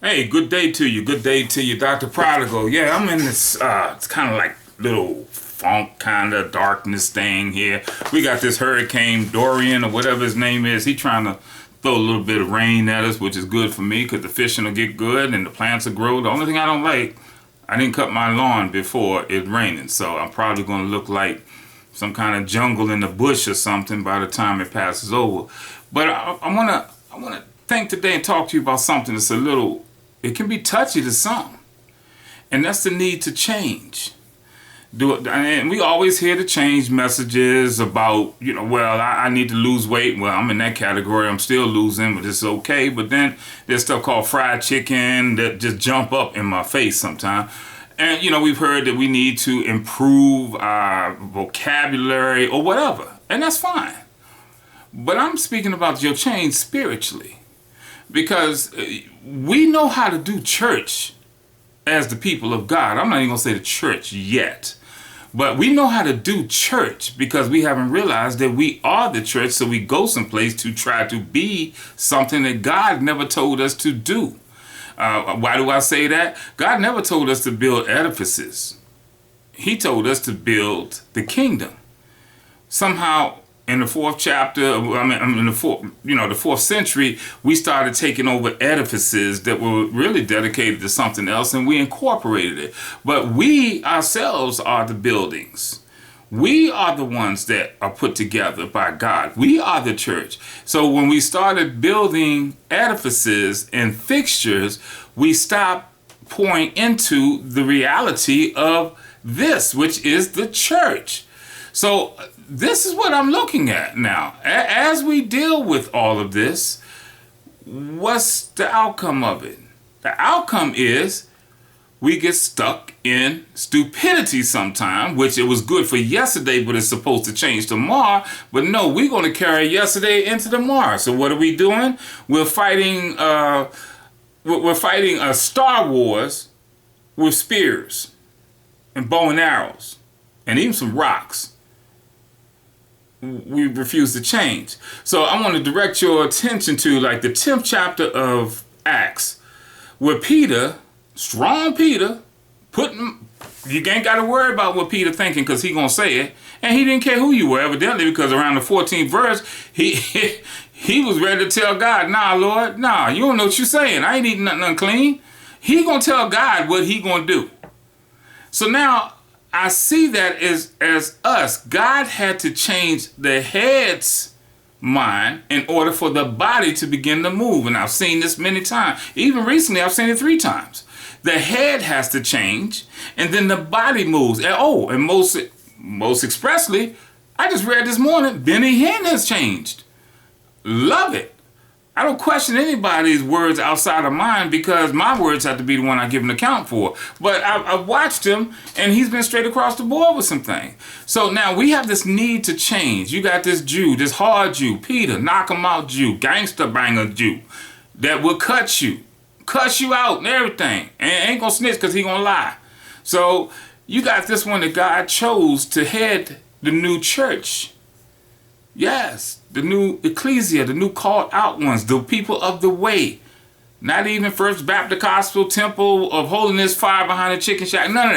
Hey, good day to you. Good day to you, Dr. Prodigal. Yeah, I'm in this, it's kind of like little funk kind of darkness thing here. We got this Hurricane Dorian or whatever his name is. He trying to throw a little bit of rain at us, which is good for me because the fishing will get good and the plants will grow. The only thing I don't like, I didn't cut my lawn before it's raining, so I'm probably going to look like some kind of jungle in the bush or something by the time it passes over. But I want to think today and talk to you about something that's a little, it can be touchy to some, and that's the need to change. And we always hear the change messages about, well, I need to lose weight. Well, I'm in that category. I'm still losing, but it's okay. But then there's stuff called fried chicken that just jump up in my face sometimes. And, we've heard that we need to improve our vocabulary or whatever, and that's fine. But I'm speaking about your change spiritually, because we know how to do church as the people of God. I'm not even going to say the church yet, but we know how to do church because we haven't realized that we are the church, so we go someplace to try to be something that God never told us to do. Why do I say that? God never told us to build edifices. He told us to build the kingdom. Somehow, in the fourth chapter, the fourth century, we started taking over edifices that were really dedicated to something else, and we incorporated it. But we ourselves are the buildings. We are the ones that are put together by God. We are the church. So when we started building edifices and fixtures, we stopped pouring into the reality of this, which is the church. So this is what I'm looking at now. As we deal with all of this, what's the outcome of it? The outcome is we get stuck in stupidity sometime, which it was good for yesterday, but it's supposed to change tomorrow. But no, we're going to carry yesterday into tomorrow. So what are we doing? We're fighting. We're fighting a Star Wars with spears and bow and arrows and even some rocks. We refuse to change. So I want to direct your attention to like the 10th chapter of Acts, where Peter, strong Peter, you ain't got to worry about what Peter thinking because he going to say it. And he didn't care who you were, evidently, because around the 14th verse, he was ready to tell God, nah, Lord, nah, you don't know what you're saying. I ain't eating nothing unclean. He going to tell God what he going to do. So now I see that as us. God had to change the head's mind in order for the body to begin to move. And I've seen this many times. Even recently, I've seen it 3 times. The head has to change, and then the body moves. And most expressly, I just read this morning, Benny Hinn has changed. Love it. I don't question anybody's words outside of mine because my words have to be the one I give an account for. But I've watched him, and he's been straight across the board with some things. So now we have this need to change. You got this Jew, this hard Jew, Peter, knock him out Jew, gangster banger Jew, that will cuss you out and everything. And ain't gonna snitch because he gonna lie. So you got this one that God chose to head the new church. Yes, the new ecclesia, the new called out ones, the people of the way. Not even First Baptist Gospel Temple of Holiness Fire behind the chicken shack. None of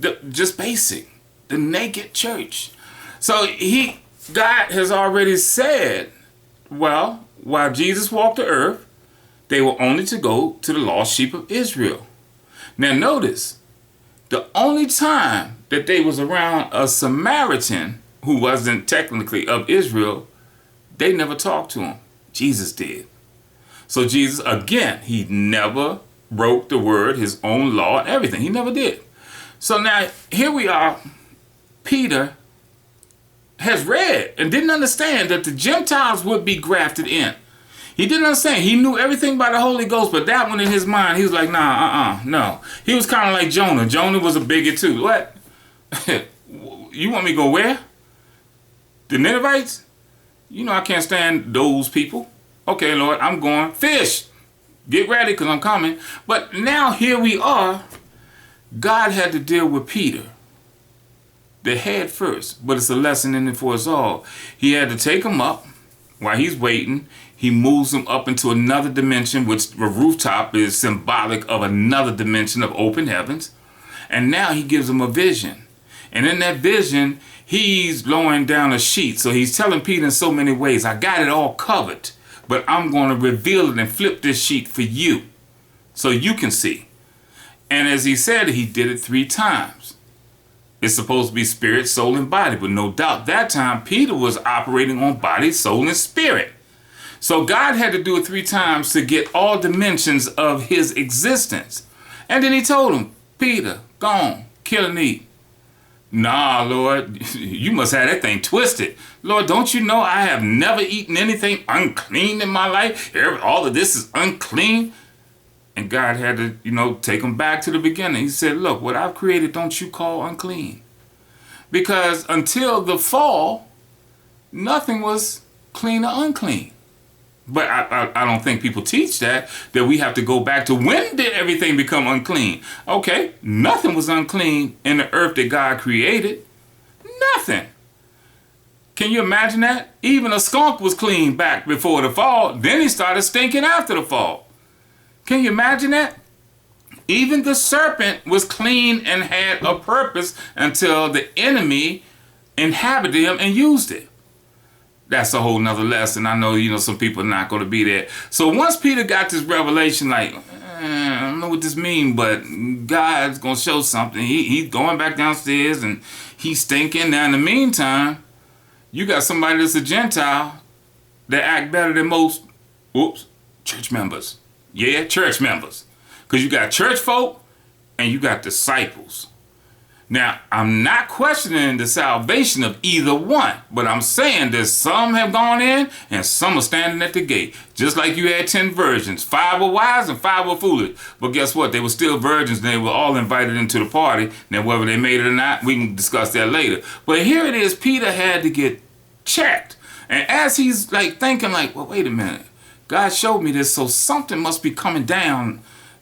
that. Just basic. The naked church. So God has already said, well, while Jesus walked the earth, they were only to go to the lost sheep of Israel. Now notice, the only time that they was around a Samaritan who wasn't technically of Israel, they never talked to him. Jesus did. So Jesus, again, he never broke the word, his own law, and everything. He never did. So now, here we are. Peter has read and didn't understand that the Gentiles would be grafted in. He didn't understand. He knew everything by the Holy Ghost, but that one in his mind, he was like, no. He was kind of like Jonah. Jonah was a bigot too. What? You want me to go where? The Ninevites? I can't stand those people. Okay, Lord, I'm going. Fish! Get ready, because I'm coming. But now here we are. God had to deal with Peter, the head first. But it's a lesson in it for us all. He had to take him up while he's waiting. He moves him up into another dimension, which the rooftop is symbolic of another dimension of open heavens. And now he gives him a vision. And in that vision, he's lowering down a sheet. So he's telling Peter in so many ways, I got it all covered, but I'm going to reveal it and flip this sheet for you so you can see. And as he said, he did it 3 times. It's supposed to be spirit, soul, and body. But no doubt that time Peter was operating on body, soul, and spirit. So God had to do it 3 times to get all dimensions of his existence. And then he told him, Peter, go on, kill and eat. Nah, Lord, you must have that thing twisted. Lord, don't you know I have never eaten anything unclean in my life? All of this is unclean. And God had to, take him back to the beginning. He said, look, what I've created, don't you call unclean. Because until the fall, nothing was clean or unclean. But I don't think people teach that we have to go back to when did everything become unclean? Okay, nothing was unclean in the earth that God created. Nothing. Can you imagine that? Even a skunk was clean back before the fall. Then he started stinking after the fall. Can you imagine that? Even the serpent was clean and had a purpose until the enemy inhabited him and used it. That's a whole nother lesson. I know, some people are not going to be there. So once Peter got this revelation, I don't know what this means, but God's going to show something. He's going back downstairs and he's stinking. Now, in the meantime, you got somebody that's a Gentile that act better than most, church members. Yeah, church members. Because you got church folk and you got disciples. Now, I'm not questioning the salvation of either one, but I'm saying that some have gone in and some are standing at the gate. Just like you had 10 virgins. 5 were wise and 5 were foolish. But guess what? They were still virgins and they were all invited into the party. Now, whether they made it or not, we can discuss that later. But here it is, Peter had to get checked. And as he's thinking well, wait a minute. God showed me this, so something must be coming down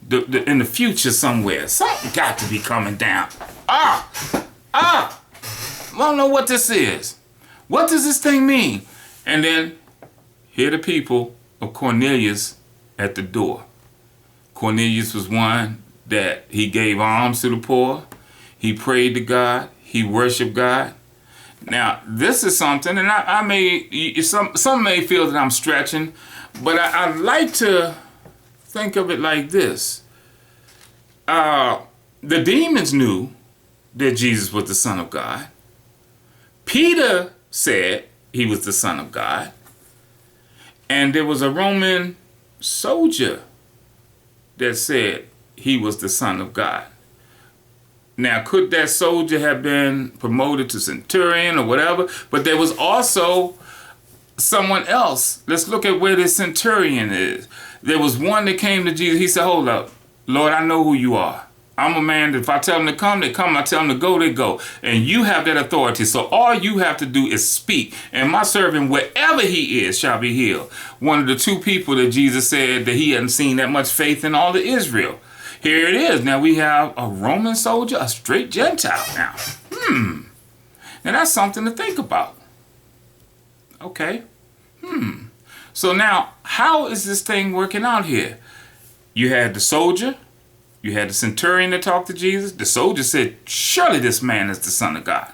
in the future somewhere. Something got to be coming down. I don't know what this is. What does this thing mean? And then here the people of Cornelius at the door. Cornelius was one that he gave alms to the poor. He prayed to God. He worshiped God. Now, this is something, and I may, some may feel that I'm stretching, but I like to think of it like this. The demons knew that Jesus was the Son of God. Peter said he was the Son of God. And there was a Roman soldier that said he was the Son of God. Now, could that soldier have been promoted to centurion or whatever? But there was also someone else. Let's look at where this centurion is. There was one that came to Jesus. He said, hold up, Lord, I know who you are. I'm a man that if I tell them to come, they come. I tell them to go, they go. And you have that authority. So all you have to do is speak. And my servant, wherever he is, shall be healed. One of the 2 people that Jesus said that he hadn't seen that much faith in all of Israel. Here it is. Now we have a Roman soldier, a straight Gentile now. And that's something to think about. Okay. So now, how is this thing working out here? You had the soldier. You had the centurion that talked to Jesus. The soldier said, surely this man is the Son of God.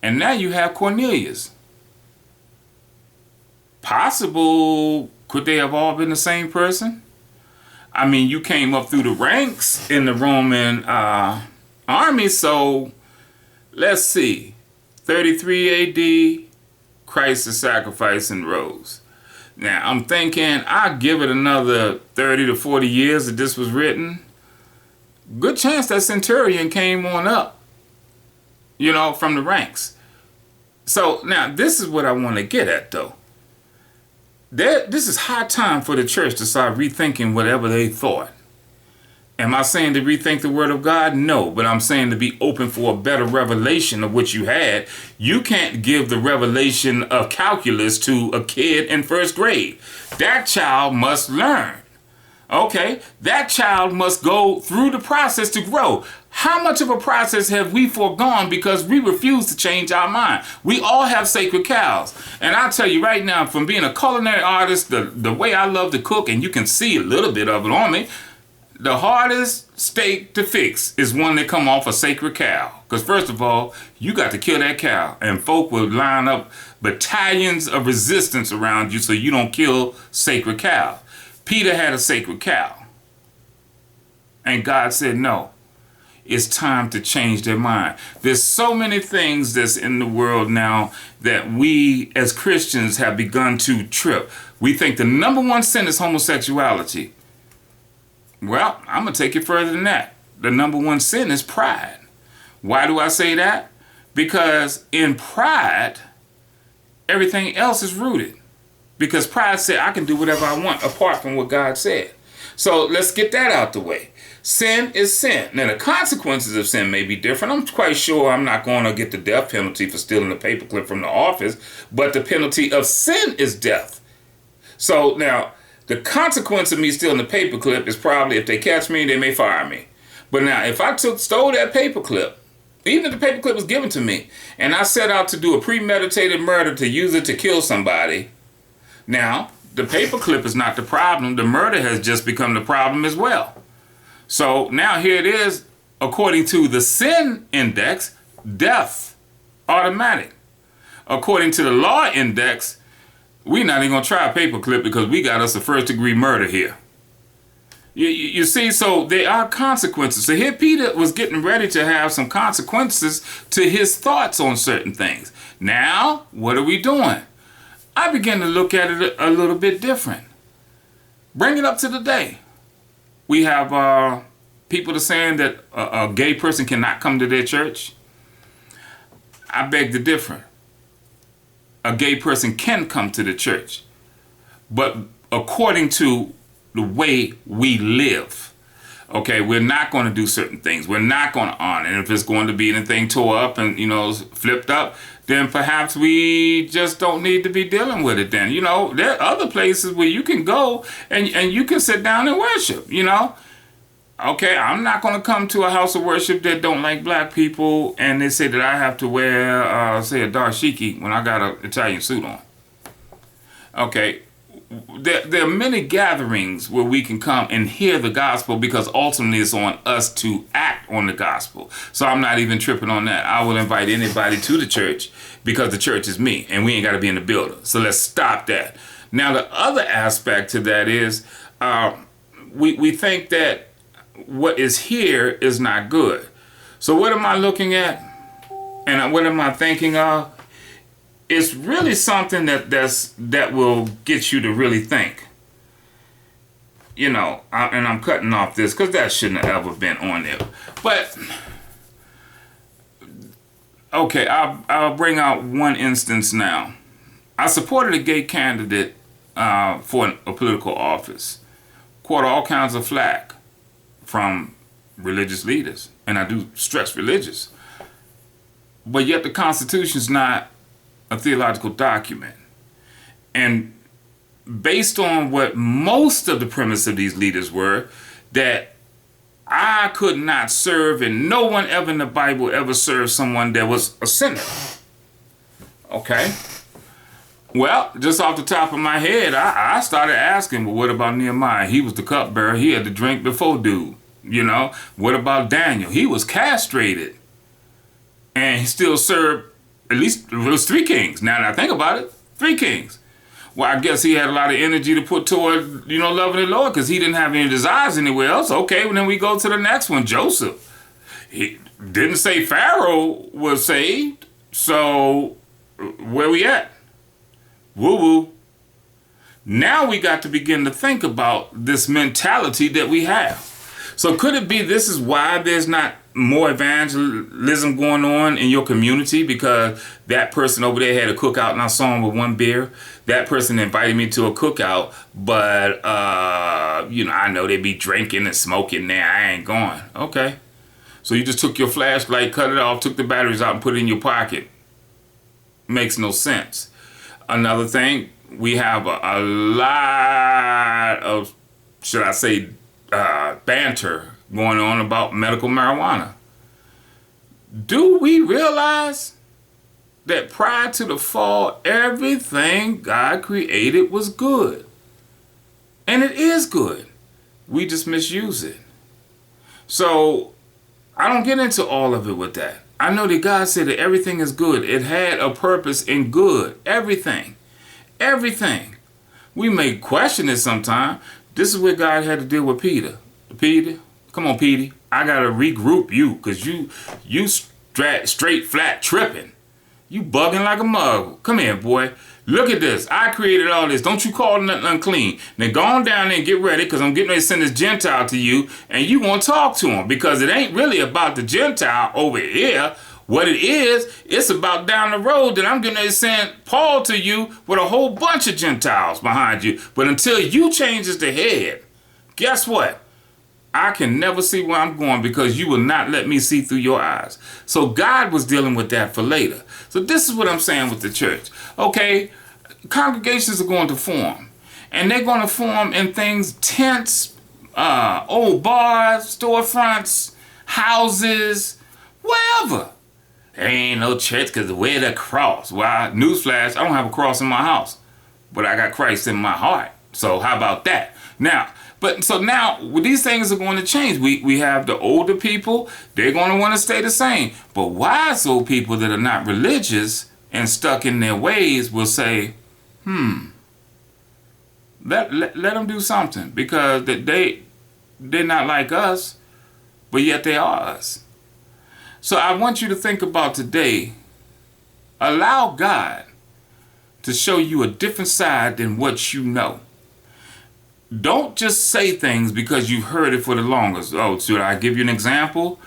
And now you have Cornelius. Possible, could they have all been the same person? I mean, you came up through the ranks in the Roman army, so let's see. 33 AD, Christ is sacrificed and rose. Now, I'm thinking I'll give it another 30 to 40 years that this was written. Good chance that centurion came on up, from the ranks. So now this is what I want to get at, though. This is high time for the church to start rethinking whatever they thought. Am I saying to rethink the word of God? No, but I'm saying to be open for a better revelation of what you had. You can't give the revelation of calculus to a kid in 1st grade. That child must learn. Okay, that child must go through the process to grow. How much of a process have we foregone because we refuse to change our mind? We all have sacred cows. And I'll tell you right now, from being a culinary artist, the way I love to cook, and you can see a little bit of it on me, the hardest steak to fix is one that come off a sacred cow. Because first of all, you got to kill that cow. And folk will line up battalions of resistance around you so you don't kill sacred cows. Peter had a sacred cow. And God said, no, it's time to change their mind. There's so many things that's in the world now that we as Christians have begun to trip. We think the number one sin is homosexuality. Well, I'm going to take it further than that. The number one sin is pride. Why do I say that? Because in pride, everything else is rooted. Because pride said, I can do whatever I want apart from what God said. So let's get that out the way. Sin is sin. Now, the consequences of sin may be different. I'm quite sure I'm not going to get the death penalty for stealing the paperclip from the office, but the penalty of sin is death. So now, the consequence of me stealing the paperclip is probably if they catch me, they may fire me. But now, if I stole that paperclip, even if the paperclip was given to me, and I set out to do a premeditated murder to use it to kill somebody, now, the paperclip is not the problem. The murder has just become the problem as well. So now here it is, according to the sin index, death, automatic. According to the law index, we're not even going to try a paperclip because we got us a first degree murder here. You see, so there are consequences. So here Peter was getting ready to have some consequences to his thoughts on certain things. Now, what are we doing? I began to look at it a little bit different. Bring it up to the day. We have people that are saying that a gay person cannot come to their church. I beg to differ. A gay person can come to the church, but according to the way we live. Okay, we're not going to do certain things. We're not going to honor. And if it's going to be anything tore up and, flipped up, then perhaps we just don't need to be dealing with it then. There are other places where you can go and you can sit down and worship, Okay, I'm not going to come to a house of worship that don't like black people and they say that I have to wear, say, a dashiki when I got an Italian suit on. Okay, there are many gatherings where we can come and hear the gospel because ultimately it's on us to act on the gospel. So I'm not even tripping on that. I will invite anybody to the church because the church is me and we ain't got to be in the building. So let's stop that. Now, the other aspect to that is we think that what is here is not good. So what am I looking at and what am I thinking of? It's really something that will get you to really think. And I'm cutting off this because that shouldn't have ever been on there. But, okay, I'll bring out one instance now. I supported a gay candidate for a political office. Caught all kinds of flack from religious leaders. And I do stress religious. But yet the Constitution's not a theological document. And based on what most of the premise of these leaders were, that I could not serve and no one ever in the Bible ever served someone that was a sinner. Okay? Well, just off the top of my head, I started asking, well, what about Nehemiah? He was the cupbearer. He had to drink before dude. What about Daniel? He was castrated. And he still served, at least it was 3 kings. Now that I think about it, 3 kings. Well, I guess he had a lot of energy to put toward, loving the Lord because he didn't have any desires anywhere else. Okay, well, then we go to the next one, Joseph. He didn't say Pharaoh was saved. So where we at? Woo-woo. Now we got to begin to think about this mentality that we have. So could it be this is why there's not more evangelism going on in your community? Because that person over there had a cookout and I saw him with 1 beer. That person invited me to a cookout, but, I know they be drinking and smoking there. I ain't going. Okay. So you just took your flashlight, cut it off, took the batteries out and put it in your pocket. Makes no sense. Another thing, we have a lot of should I say, banter going on about medical marijuana. Do we realize that prior to the fall, everything God created was good? And it is good. We just misuse it. So I don't get into all of it with that. I know that God said that everything is good. It had a purpose in good. Everything. Everything. We may question it sometime. This is where God had to deal with Peter. Peter, come on, Petey. I got to regroup you because you straight flat tripping. You bugging like a mug. Come here, boy. Look at this. I created all this. Don't you call nothing unclean. Now go on down there and get ready because I'm getting ready to send this Gentile to you and you want to talk to him because it ain't really about the Gentile over here. What it is, it's about down the road that I'm getting ready to send Paul to you with a whole bunch of Gentiles behind you. But until you changes the head, guess what? I can never see where I'm going because you will not let me see through your eyes. So God was dealing with that for later. So this is what I'm saying with the church. Okay, congregations are going to form. And they're going to form in things, tents, old bars, storefronts, houses, wherever. There ain't no church because where the cross? Well, newsflash, I don't have a cross in my house. But I got Christ in my heart. So how about that? Now, these things are going to change. We have the older people. They're going to want to stay the same. But wise old people that are not religious and stuck in their ways will say, let them do something. Because they're not like us, but yet they are us. So I want you to think about today. Allow God to show you a different side than what you know. Don't just say things because you've heard it for the longest. Oh, should I give you an example?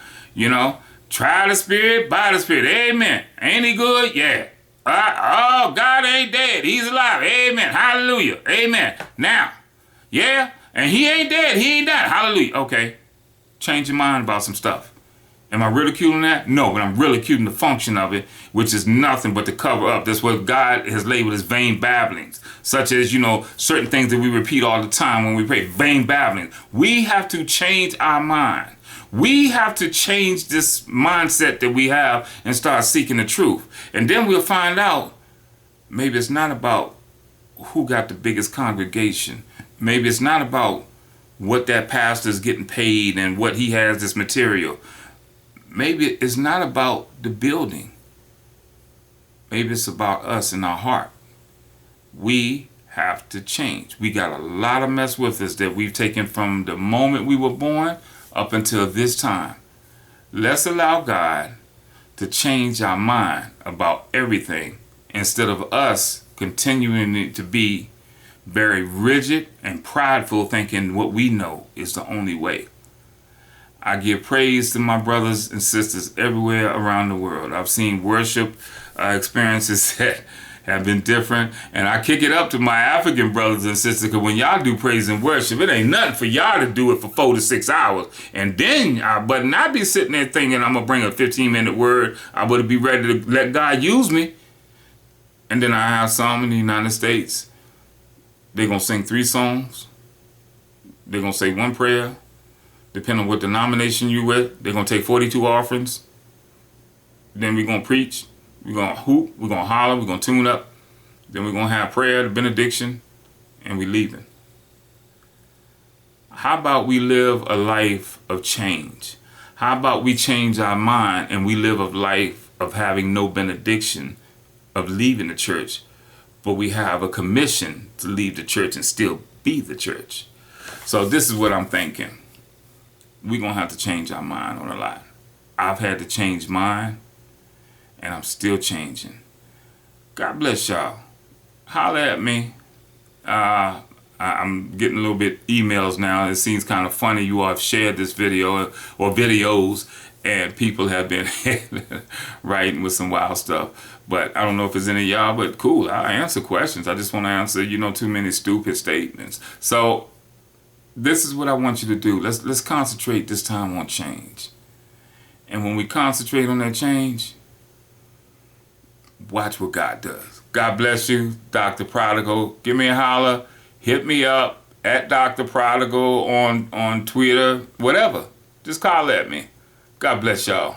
Try the Spirit, by the Spirit. Amen. Ain't he good? Yeah. Oh, God ain't dead. He's alive. Amen. Hallelujah. Amen. Now, yeah, and he ain't dead. He ain't died. Hallelujah. Okay. Change your mind about some stuff. Am I ridiculing that? No, but I'm ridiculing the function of it, which is nothing but to cover up. That's what God has labeled as vain babblings, such as, certain things that we repeat all the time when we pray, vain babblings. We have to change our mind. We have to change this mindset that we have and start seeking the truth. And then we'll find out maybe it's not about who got the biggest congregation. Maybe it's not about what that pastor's getting paid and what he has this material. Maybe it's not about the building. Maybe it's about us in our heart. We have to change. We got a lot of mess with us that we've taken from the moment we were born up until this time. Let's allow God to change our mind about everything instead of us continuing to be very rigid and prideful, thinking what we know is the only way. I give praise to my brothers and sisters everywhere around the world. I've seen worship experiences that have been different, and I kick it up to my African brothers and sisters because when y'all do praise and worship, it ain't nothing for y'all to do it for 4 to 6 hours. And then, but not be sitting there thinking I'm going to bring a 15-minute word. I would be ready to let God use me. And then I have some in the United States. They're going to sing 3 songs. They're going to say 1 prayer. Depending on what denomination you with, they're going to take 42 offerings. Then we're going to preach. We're going to hoop. We're going to holler. We're going to tune up. Then we're going to have prayer, the benediction, and we're leaving. How about we live a life of change? How about we change our mind and we live a life of having no benediction, of leaving the church, but we have a commission to leave the church and still be the church? So this is what I'm thinking. We're going to have to change our mind on a lot. I've had to change mine, and I'm still changing. God bless y'all. Holler at me. I'm getting a little bit emails now. It seems kind of funny. You all have shared this video or videos, and people have been writing with some wild stuff. But I don't know if it's any of y'all, but cool. I answer questions. I just want to answer, too many stupid statements. So this is what I want you to do. Let's concentrate this time on change. And when we concentrate on that change, watch what God does. God bless you, Dr. Prodigal. Give me a holler. Hit me up. at Dr. Prodigal on Twitter, whatever. Just call at me. God bless y'all.